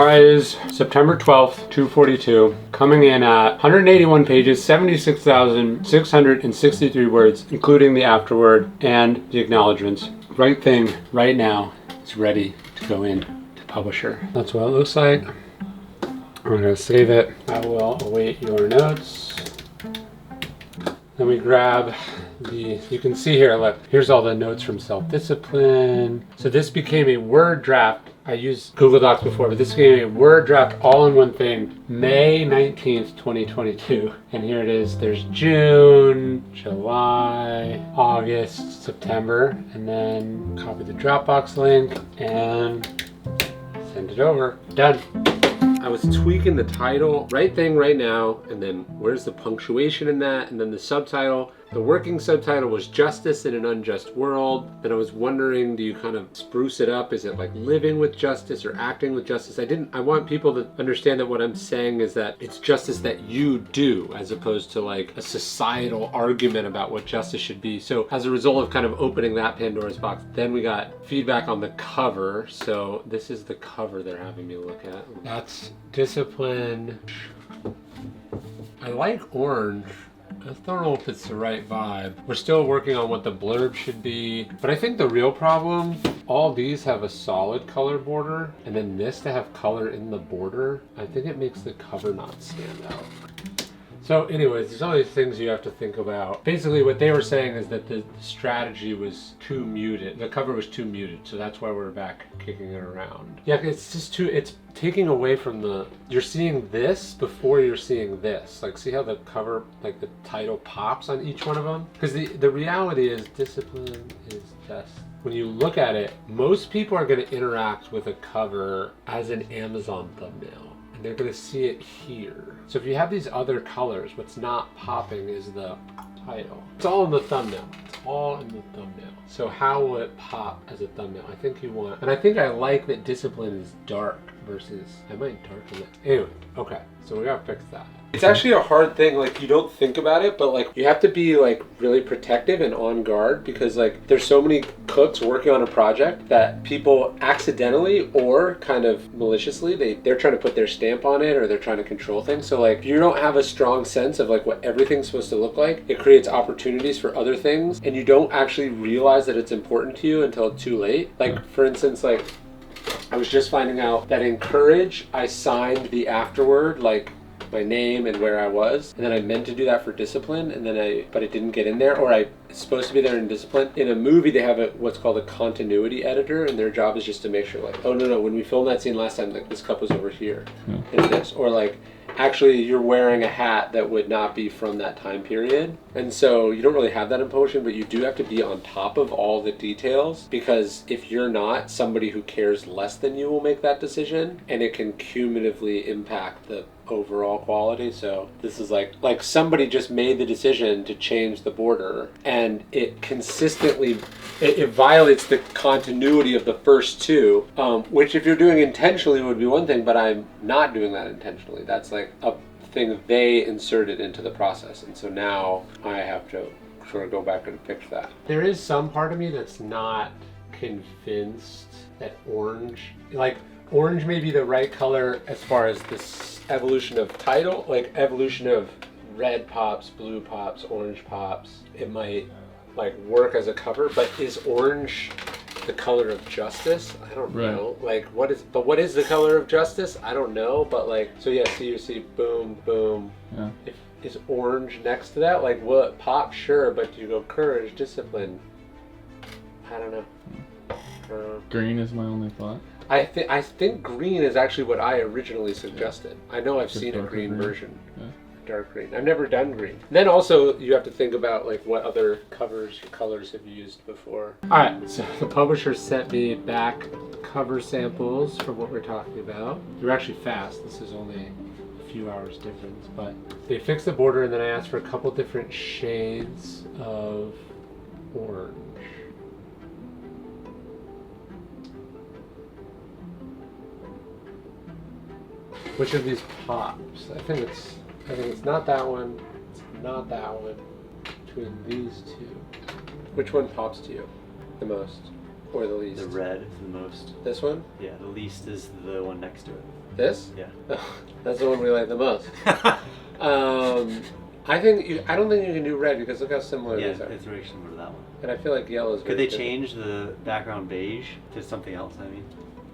is September 12th, 242, coming in at 181 pages, 76,663 words, including the afterword and the acknowledgements. Right thing, right now, is ready to go in to publisher. That's what it looks like. I'm going to save it. I will await your notes. Then we grab you can see here, look, here's all the notes from self-discipline. So this became a Word draft. I used Google Docs before, but this became a Word draft all in one thing, May 19th, 2022. And here it is. There's June, July, August, September, and then copy the Dropbox link and send it over. Done. I was tweaking the title, right thing, right now, and then where's the punctuation in that, and then the subtitle. The working subtitle was Justice in an Unjust World. Then I was wondering, do you kind of spruce it up? Is it like living with justice or acting with justice? I want people to understand that what I'm saying is that it's justice that you do, as opposed to like a societal argument about what justice should be. So as a result of kind of opening that Pandora's box, then we got feedback on the cover. So this is the cover they're having me look at. That's Discipline. I like orange. I don't know if it's the right vibe. We're still working on what the blurb should be, but I think the real problem, all these have a solid color border, and then this to have color in the border, I think it makes the cover not stand out. So anyways, there's all these things you have to think about. Basically what they were saying is that the strategy was too muted. The cover was too muted, so that's why we're back kicking it around. Yeah, it's just it's taking away from you're seeing this before you're seeing this. Like, see how the cover, like the title pops on each one of them? Because the reality is discipline is just, when you look at it, most people are going to interact with a cover as an Amazon thumbnail. They're going to see it here. So if you have these other colors, what's not popping is the title. It's all in the thumbnail. It's all in the thumbnail. So how will it pop as a thumbnail? I think you want, and I think I like that discipline is dark versus, I might darken it. Anyway, okay, so we gotta fix that. It's actually a hard thing, like you don't think about it, but like you have to be like really protective and on guard, because like there's so many cooks working on a project that people accidentally or kind of maliciously, they're trying to put their stamp on it, or they're trying to control things. So like if you don't have a strong sense of like what everything's supposed to look like, it creates opportunities for other things, and you don't actually realize that it's important to you until it's too late. Like for instance, like I was just finding out that in Courage, I signed the afterword, like my name and where I was, and then I meant to do that for Discipline, and then but it didn't get in there, or it's supposed to be there in Discipline. In a movie, they have what's called a continuity editor, and their job is just to make sure, like, oh no, when we filmed that scene last time, like this cup was over here, and this, or like, actually you're wearing a hat that would not be from that time period. And so you don't really have that in potion, but you do have to be on top of all the details, because if you're not, somebody who cares less than you will make that decision, and it can cumulatively impact the overall quality. So this is like somebody just made the decision to change the border, and it consistently it violates the continuity of the first two, which if you're doing intentionally would be one thing, but I'm not doing that intentionally. That's like a thing they inserted into the process, and so now I have to sort of go back and fix that. There is some part of me that's not convinced that orange may be the right color as far as this evolution of title, like evolution of red pops, blue pops, orange pops. It might like work as a cover, but is orange the color of justice? I don't know. Like what is the color of justice? I don't know, but like, so yeah, so you see boom, boom. Yeah. Is orange next to that? Like, will it pop? Sure, but do you go Courage, Discipline? I don't know. Green is my only thought. I think green is actually what I originally suggested. I know I've seen a green version. Yeah. Dark green. I've never done green. Then also you have to think about like what other colors have you used before. Alright, so the publisher sent me back cover samples for what we're talking about. They're actually fast. This is only a few hours difference, but they fixed the border, and then I asked for a couple different shades of orange. Which of these pops? I think it's not that one. It's not that one. Between these two, which one pops to you the most? Or the least? The red is the most. This one? Yeah, the least is the one next to it. This? Yeah. That's the one we like the most. I don't think you can do red because look how similar Yeah, these are. it's very similar to that one. And I feel like yellow is. Could they change the background beige to something else? I mean,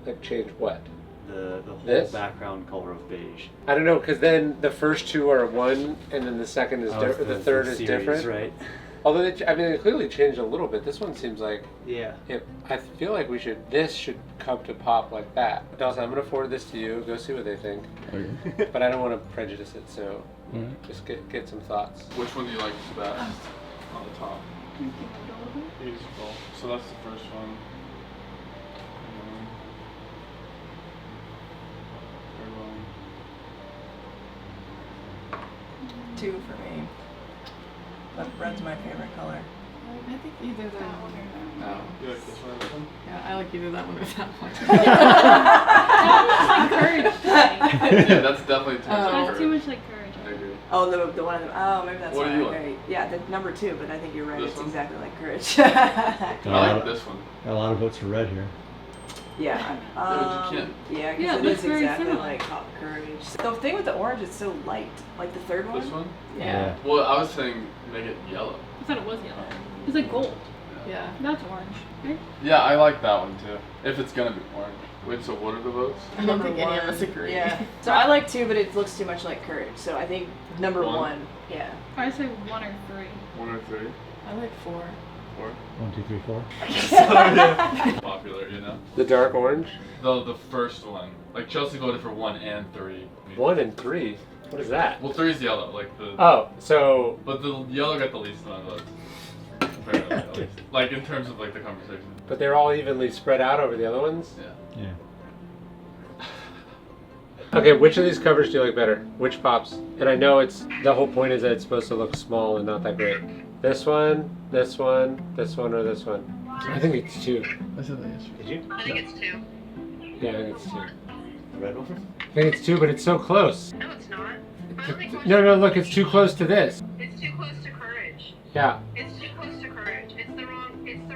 Like change what? the whole This? background color of beige. I don't know, because then the first two are one, and then the second is different. The third is series, different. right? Although they clearly changed a little bit. This one seems like Yeah. I feel like this should come to pop like that. Dawson, I'm gonna forward this to you. Go see what they think. Okay. But I don't want to prejudice it, so Alright. just get some thoughts. Which one do you like best on the top? Beautiful. So that's the first one. Third one. 2 for me. But red's my favorite color. I think either that one or that one. You like this one or this one? Yeah, I like either that one or that one. Yeah, that's definitely too much Oh. like That's too much like courage. I agree. Oh, the one. Oh, maybe that's What do why you I like? agree. Yeah, the number 2. But I think you're right. This It's one? exactly like courage. I like this one. Got a lot of votes for red here. Yeah. but you can't. Yeah, Yeah, because it it looks is very exactly similar. like courage. The thing with the orange, it's so light. Like the third one. This one? Yeah. Well, I was saying make it yellow. I thought it was yellow. It's like gold. Yeah. That's orange, right? Yeah, I like that one too. If it's gonna be orange. Wait, so what are the votes? I don't think any of us agree. Yeah. So I like 2, but it looks too much like courage. So I think number One. 1. Yeah. I say 1 or 3. 1 or 3? I like 4. 4? 1, 2, 3, 4. Popular, you know? The dark orange. The first one. Like Chelsea voted for 1 and 3. 1 and 3. What is that? Well, 3 is yellow, like the. Oh, so But the yellow got the least amount of votes. Apparently, at least. Like in terms of like the conversation. but they're all evenly spread out over the other ones. Yeah. Yeah. Okay, which of these covers do you like better? Which pops? And I know the whole point is that it's supposed to look small and not that great. This one, this one, this one, or this one? I think it's 2. I said that yesterday. Did you? I think it's 2. Yeah, I think it's 2. The red one? I think it's 2, but it's so close. No, it's not. My only question No, look, it's too close to this. It's too close to courage. Yeah. It's too close to courage. It's the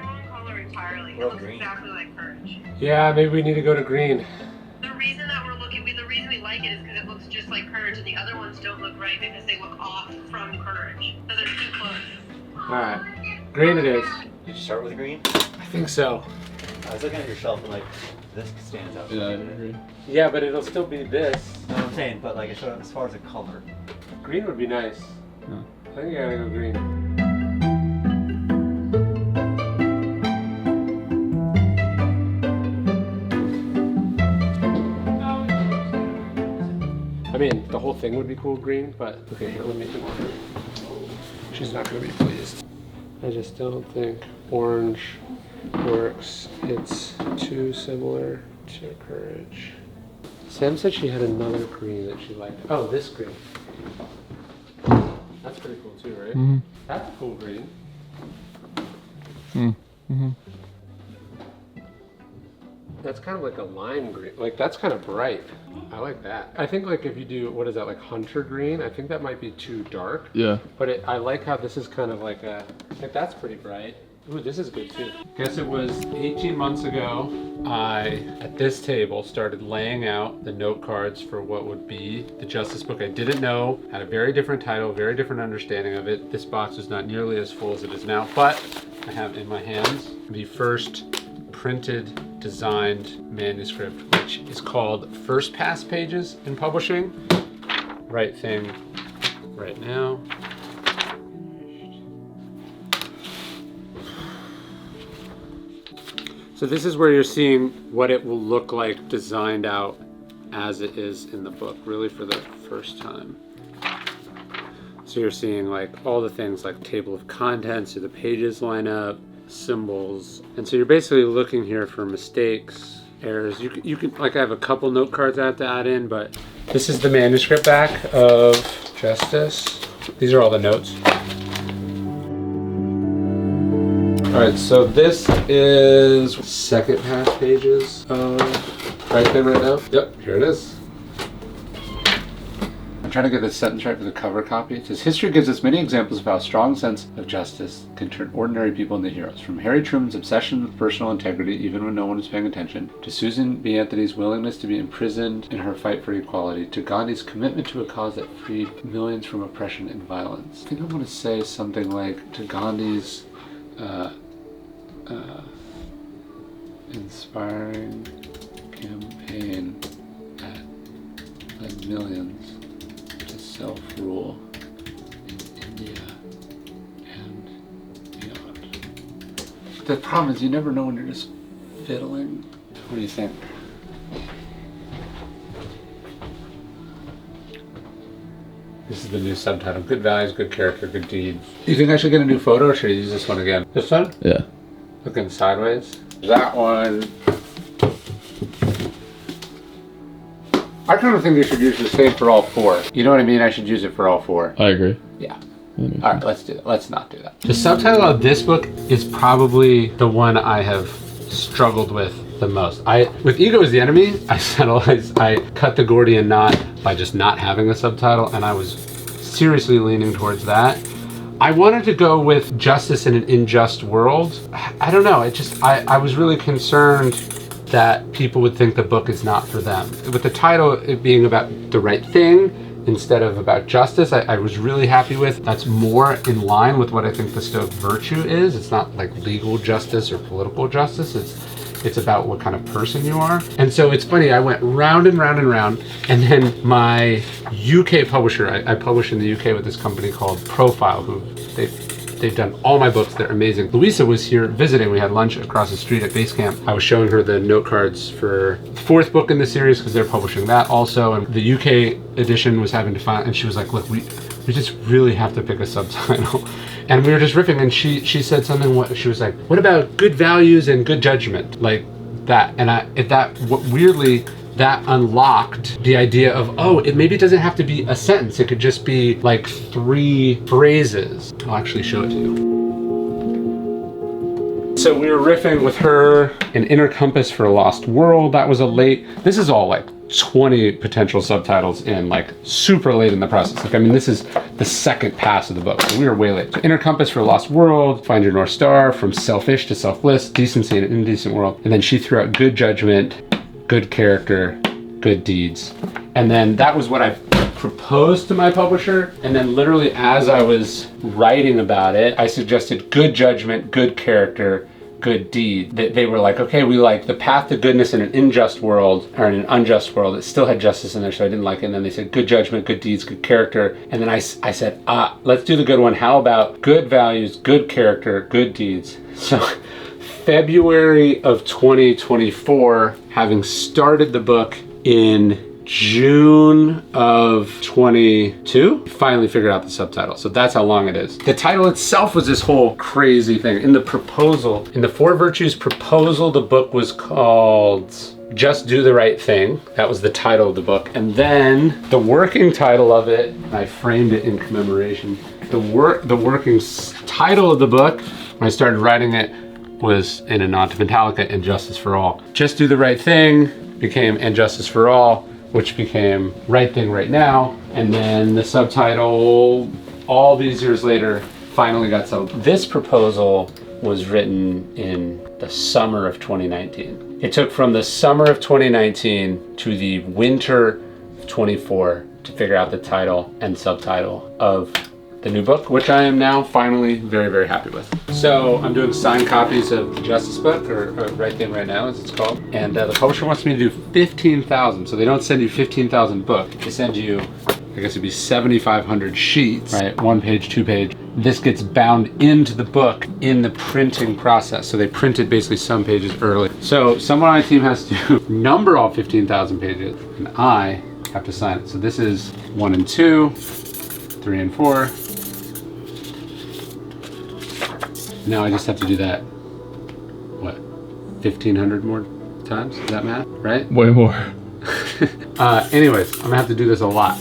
wrong color entirely. It Well, looks green. exactly like courage. Yeah, maybe we need to go to green. The reason we like it is because it looks just like courage, and the other ones don't look right because they look off from courage. So they're too close. Alright. Green it is. Did you start with green? I think so. I was looking at your shelf and like, this stands out. Yeah, I agree. Yeah, but it'll still be this. No, I'm saying, but like as far as the color. Green would be nice. Yeah. I think you gotta go green. I mean, the whole thing would be cool green, but okay, here, let me think. She's not gonna be pleased. I just don't think orange works. It's too similar to courage. Sam said she had another green that she liked. Oh, this green. That's pretty cool too, right? Mm-hmm. That's a cool green. Mm-hmm. That's kind of like a lime green. Like that's kind of bright. I like that. I think like if you do, what is that, like hunter green? I think that might be too dark. Yeah. But I like how this is kind of like that's pretty bright. Ooh, this is good too. Guess it was 18 months ago, I, at this table, started laying out the note cards for what would be the Justice book. I didn't know, had a very different title, very different understanding of it. This box was not nearly as full as it is now, but I have in my hands the first printed, designed manuscript, which is called First Pass Pages in Publishing. Right thing right now. So this is where you're seeing what it will look like designed out as it is in the book, really for the first time. So you're seeing like all the things like table of contents, so the pages line up, symbols. And so you're basically looking here for mistakes, errors. You can like I have a couple note cards I have to add in, but this is the manuscript back of Justice. These are all the notes. All right, so this is second pass pages of Right Then Right Now. Yep, here it is. trying to get this sentence right for the cover copy. It says, history gives us many examples of how a strong sense of justice can turn ordinary people into heroes. From Harry Truman's obsession with personal integrity, even when no one is paying attention, to Susan B. Anthony's willingness to be imprisoned in her fight for equality, to Gandhi's commitment to a cause that freed millions from oppression and violence. I think I want to say something like, to Gandhi's inspiring campaign that led millions to self-rule in India and beyond. The problem is you never know when you're just fiddling. What do you think? This is the new subtitle. Good values, good character, good deeds. Do you think I should get a new photo or should I use this one again? This one? Yeah. Looking sideways. That one. I kind of think they should use the same for all four. You know what I mean? I should use it for all four. I agree. Yeah. All right, let's do that. Let's not do that. The subtitle of this book is probably the one I have struggled with the most. With Ego is the Enemy, I cut the Gordian knot by just not having a subtitle, and I was seriously leaning towards that. I wanted to go with Justice in an Unjust World. I don't know, I was really concerned that people would think the book is not for them. With the title it being about the right thing instead of about justice, I was really happy with. That's more in line with what I think the Stoic virtue is. It's not like legal justice or political justice. It's about what kind of person you are. And so it's funny, I went round and round and round, and then my UK publisher, I publish in the UK with this company called Profile, who they've done all my books. They're amazing. Louisa was here visiting. We had lunch across the street at base camp. I was showing her the note cards for the fourth book in the series because they're publishing that also. And the UK edition was having to find, and she was like, look, we just really have to pick a subtitle. And we were just riffing, and she said something, she was like, what about good values and good judgment? Like that. And weirdly, that unlocked the idea of, maybe it doesn't have to be a sentence. It could just be like 3 phrases. I'll actually show it to you. So we were riffing with her, An Inner Compass for a Lost World. That was this is all like 20 potential subtitles in, like super late in the process. Like, I mean, this is the second pass of the book, so we were way late. So Inner Compass for a Lost World, Find Your North Star, From Selfish to Selfless, Decency in an Indecent World. And then she threw out Good Judgment, Good Character, Good Deeds. And then that was what I proposed to my publisher. And then literally as I was writing about it, I suggested Good Judgment, Good Character, Good Deed. They were like, okay, we like the path to goodness in an unjust world, or in an unjust world. It still had justice in there, so I didn't like it. And then they said Good Judgment, Good Deeds, Good Character. And then I said, let's do the good one. How about Good Values, Good Character, Good Deeds? So February of 2024, having started the book in June of 22, finally figured out the subtitle. So that's how long it is. The title itself was this whole crazy thing. In the proposal, in the 4 Virtues proposal, the book was called Just Do the Right Thing. That was the title of the book. And then the working title of it, I framed it in commemoration. The working title of the book, when I started writing it, was in a nod to Metallica, And Justice for All. Just Do the Right Thing became And Justice for All, which became Right Thing Right Now. And then the subtitle, all these years later, finally got settled. This proposal was written in the summer of 2019. It took from the summer of 2019 to the winter of 24 to figure out the title and subtitle of the new book, which I am now finally very, very happy with. So I'm doing signed copies of the Justice book, or Right Thing Right Now as it's called. And the publisher wants me to do 15,000. So they don't send you 15,000 books. They send you, I guess it'd be 7,500 sheets, right? 1 page, 2 page. This gets bound into the book in the printing process. So they printed basically some pages early. So someone on my team has to number all 15,000 pages, and I have to sign it. So this is 1 and 2, 3 and 4. Now I just have to do that, what, 1,500 more times? Is that math, right? Way more. Anyways, I'm gonna have to do this a lot.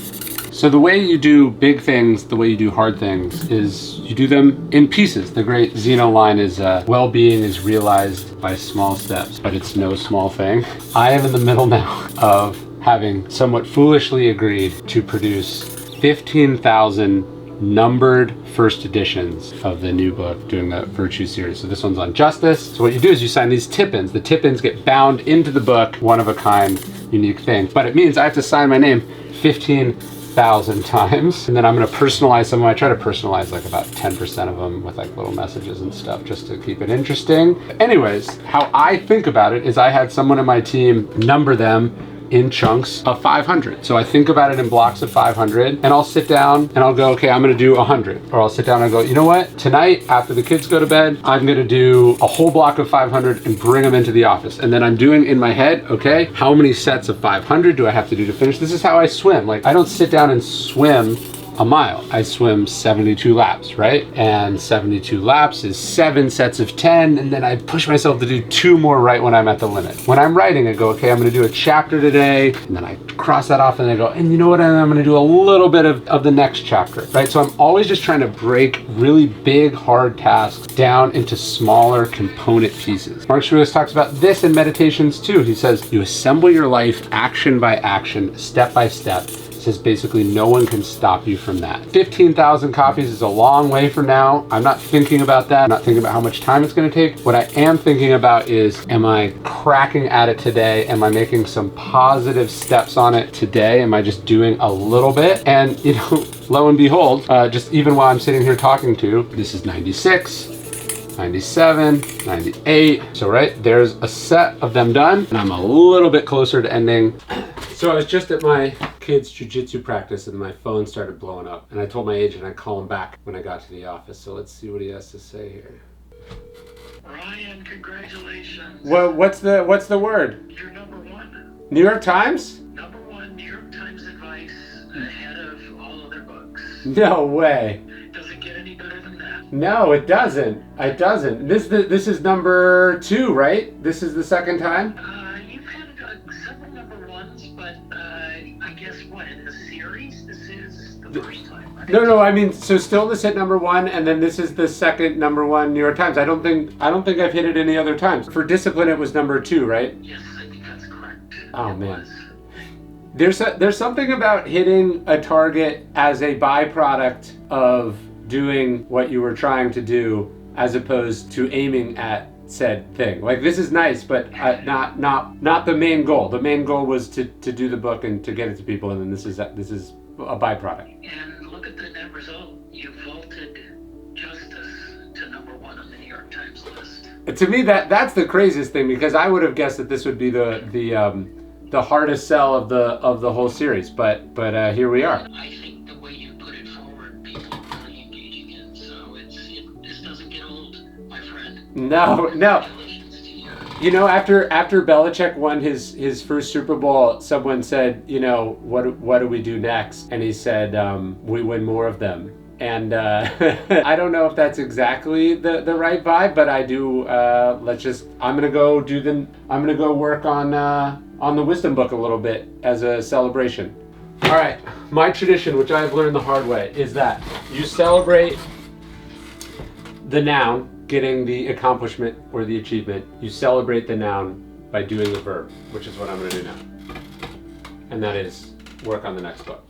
So the way you do big things, the way you do hard things, is you do them in pieces. The great Zeno line is, well-being is realized by small steps, but it's no small thing. I am in the middle now of having somewhat foolishly agreed to produce 15,000 numbered first editions of the new book doing the virtue series. So this one's on justice. So what you do is you sign these tip-ins. The tip-ins get bound into the book, one of a kind, unique thing. But it means I have to sign my name 15,000 times. And then I'm gonna personalize some of them. I try to personalize like about 10% of them with like little messages and stuff just to keep it interesting. Anyways, how I think about it is I had someone in my team number them in chunks of 500. So I think about it in blocks of 500 and I'll sit down and I'll go, okay, I'm gonna do 100. Or I'll sit down and go, you know what? Tonight, after the kids go to bed, I'm gonna do a whole block of 500 and bring them into the office. And then I'm doing in my head, okay, how many sets of 500 do I have to do to finish? This is how I swim. Like I don't sit down and swim a mile. I swim 72 laps, right? And 72 laps is 7 sets of 10, and then I push myself to do 2 more right when I'm at the limit. When I'm writing, I go, okay, I'm gonna do a chapter today, and then I cross that off and I go, and you know what, I'm gonna do a little bit of the next chapter, right? So I'm always just trying to break really big, hard tasks down into smaller component pieces. Mark Aurelius talks about this in Meditations too. He says, you assemble your life action by action, step by step. Says basically no one can stop you from that. 15,000 copies is a long way from now. I'm not thinking about that. I'm not thinking about how much time it's gonna take. What I am thinking about is, am I cracking at it today? Am I making some positive steps on it today? Am I just doing a little bit? And you know, lo and behold, just even while I'm sitting here talking to you, this is 96, 97, 98. So right, there's a set of them done and I'm a little bit closer to ending. So I was just at my kids' jiu-jitsu practice and my phone started blowing up. And I told my agent I'd call him back when I got to the office. So let's see what he has to say here. Ryan, congratulations. What's the word? You're #1. New York Times? #1 New York Times advice ahead of all other books. No way. Does it get any better than that? No, it doesn't. It doesn't. This is number 2, right? This is the second time? You've had several #1s, but I guess what, in the series, this is the first time, right? No, I mean, so Stillness hit #1, and then this is the second #1 New York Times. I don't think I've hit it any other times. For Discipline, it was #2, right? Yes, I think that's correct. Oh, It man. was. There's something about hitting a target as a byproduct of doing what you were trying to do, as opposed to aiming at said thing. Like this is nice, but not the main goal. The main goal was to do the book and to get it to people, and then this is a byproduct. And look at the net result. You vaulted Justice to #1 on the New York Times list. To me, that's the craziest thing, because I would have guessed that this would be the hardest sell of the whole series, but here we are. I think the way you put it forward, people are really engaging in. So this doesn't get old, my friend. No. Congratulations to you. You know, after Belichick won his first Super Bowl, someone said, you know, what do we do next? And he said, we win more of them. And I don't know if that's exactly the right vibe, but I do. I'm gonna go work on the wisdom book a little bit as a celebration. All right, my tradition, which I've learned the hard way, is that you celebrate the noun getting the accomplishment or the achievement. You celebrate the noun by doing the verb, which is what I'm gonna do now. And that is work on the next book.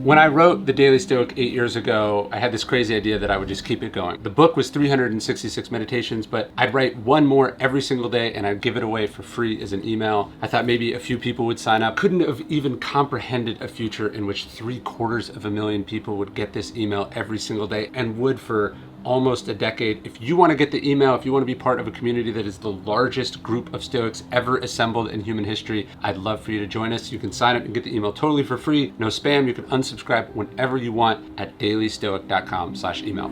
When I wrote The Daily Stoic 8 years ago, I had this crazy idea that I would just keep it going. The book was 366 meditations, but I'd write one more every single day and I'd give it away for free as an email. I thought maybe a few people would sign up. Couldn't have even comprehended a future in which 750,000 people would get this email every single day, and would for almost a decade. If you want to get the email, if you want to be part of a community that is the largest group of Stoics ever assembled in human history, I'd love for you to join us. You can sign up and get the email totally for free, no spam. You can unsubscribe whenever you want at dailystoic.com/email.